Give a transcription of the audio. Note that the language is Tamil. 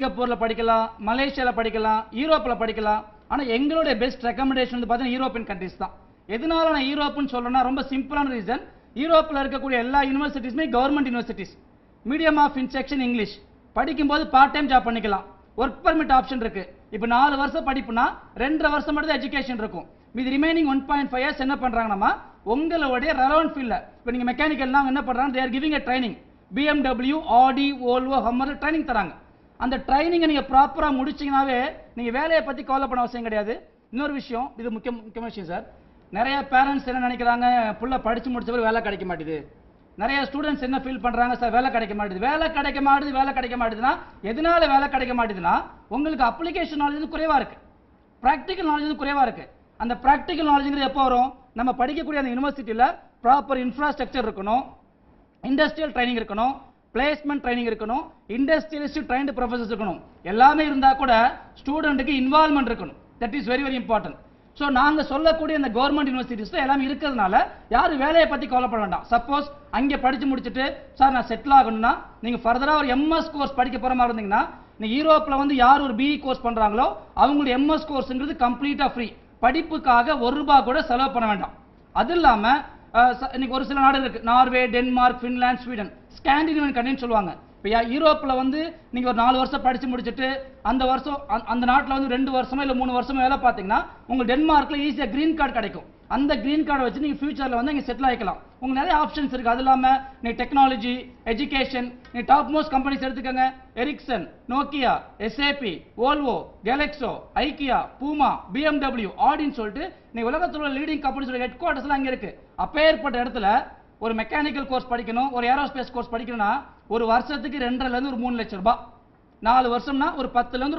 சிங்கப்பூர்ல படிக்கலாம், மலேசியால படிக்கலாம், யூரோப்ல படிக்கலாம். ஆனா எங்களுடைய பெஸ்ட் ரெக்கமெண்டேஷன் வந்து பாத்தீங்கன்னா யூரோப்பியன் கண்ட்ரீஸ் தான். எதனால நான் யூரோப்னு சொல்றேன்னா ரொம்ப சிம்பிளான ரீசன். யூரோப்ல இருக்கக்கூடிய எல்லா யூனிவர்சிட்டிஸுமே government universities. Medium of instruction English. படிக்கும்போது பார்ட் டைம் ஜாப் பண்ணிக்கலாம். ஒர்க் பர்மிட் ஆப்ஷன் இருக்கு. இப்போ 4 வருஷம் படிப்புனா 2.5 வருஷம் மட்டும் எஜுகேஷன் இருக்கும். மீதி ரிமைனிங் 1.5 இயர்ஸ் என்ன பண்றாங்கன்னா உங்களுடைய ரெலவென்ட் ஃபீல்ட்ல இப்போ நீங்க மெக்கானிக்கல்னா என்ன பண்றாங்க, they are giving a training. BMW, Audi, Volvo, Hummer training தராங்க. அந்த ட்ரைனிங்கை நீங்க ப்ராப்பரா முடிச்சீங்கனாவே நீங்க வேலையை பத்தி கவலைப்பட அவசியம் கிடையாது. இன்னொரு விஷயம், இது முக்கியமான விஷயம் சார். நிறைய பேரண்ட்ஸ் என்ன நினைக்கிறாங்க, புள்ள படிச்சு முடிச்ச பிறகு வேலை கிடைக்க மாட்டேது. நிறைய ஸ்டூடெண்ட்ஸ் என்ன ஃபீல் பண்றாங்க, சார் வேலை கிடைக்க மாட்டேது, வேலை கிடைக்க மாட்டேதுன்னா எதனால வேலை கிடைக்க மாட்டேதுன்னா உங்களுக்கு அப்ளிகேஷன் நாலேஜ் குறைவா இருக்கு, பிராக்டிகல் நாலேஜ் குறைவா இருக்கு. அந்த பிராக்டிகல் நாலேஜ்ங்கிறது எப்போ வரும், நம்ம படிக்கக்கூடிய அந்த யூனிவர்சிட்டியில ப்ராப்பர் இன்ஃப்ராஸ்ட்ரக்சர் இருக்கணும், இண்டஸ்ட்ரியல் ட்ரைனிங் இருக்கணும், பிளேஸ்மெண்ட் ட்ரைனிங் இருக்கணும், இண்டஸ்ட்ரியலிஸ்ட் ட்ரைன்டு ப்ரொஃபசர்ஸ் இருக்கணும். எல்லாமே இருந்தா கூட ஸ்டூடெண்ட்டுக்கு இன்வால்வ்மெண்ட் இருக்கணும். That is very very important. So நாங்கள் சொல்லக்கூடிய இந்த கவர்மெண்ட் யூனிவர்சிட்டிஸ் எல்லாமே இருக்கிறதுனால யாரும் வேலையை பற்றி கவலைப்பட வேண்டாம். சப்போஸ் அங்கே படித்து முடிச்சுட்டு சார் நான் செட்டில் ஆகணும்னா நீங்கள் ஃபர்தராக ஒரு எம்எஸ் கோர்ஸ் படிக்க போகிற மாதிரி இருந்தீங்கன்னா நீங்கள் யூரோப்பில் வந்து யார் ஒரு பிஇ கோர்ஸ் பண்ணுறாங்களோ அவங்களுடைய எம்எஸ் கோர்ஸுங்கிறது கம்ப்ளீட்டாக ஃப்ரீ. படிப்புக்காக ₹1 கூட செலவு பண்ண வேண்டாம். அது இல்லாமல் இன்னைக்கு ஒரு சில நாடு இருக்கு, Norway, Denmark, Finland, Sweden, Scandinavian கண்ட்ரின்னு சொல்லுவாங்க. இப்போ யூரோப்பில் வந்து நீங்கள் ஒரு 4 வருஷம் படித்து முடிச்சுட்டு அந்த வருஷம் அந்த நாட்டில் வந்து 2 வருஷமோ இல்லை 3 வருஷமோ வேலை பார்த்தீங்கன்னா உங்களுக்கு டென்மார்க்கில் ஈஸியாக கிரீன் கார்டு கிடைக்கும். அந்த கிரீன் கார்டை வச்சு நீங்கள் ஃபியூச்சரில் வந்து இங்கே செட்டில் ஆகிக்கலாம். உங்களுக்கு நிறைய ஆப்ஷன்ஸ் இருக்குது. அது இல்லாமல் நீ டெக்னாலஜி, எஜுகேஷன், நீ டாப் மோஸ்ட் கம்பெனிஸ் எடுத்துக்கோங்க. Ericsson, Nokia, SAP, Volvo, Glaxo, IKEA, Puma, BMW, ஆடின்னு சொல்லிட்டு நீ உலகத்தில் உள்ள லீடிங் கம்பெனிஸோட ஹெட் குவார்ட்டர்ஸ்லாம் அங்கே இருக்குது. அப்பேற்பட்ட இடத்துல ஒரு மெக்கானிக்கல் கோர்ஸ் படிக்கணும், ஒரு ஏரோஸ்பேஸ் கோர்ஸ் படிக்கணும்னா ஒரு வருஷத்துக்கு 2.5 to 3 லட்சம் ரூபாய், 4 வருஷம்னா ஒரு 10 to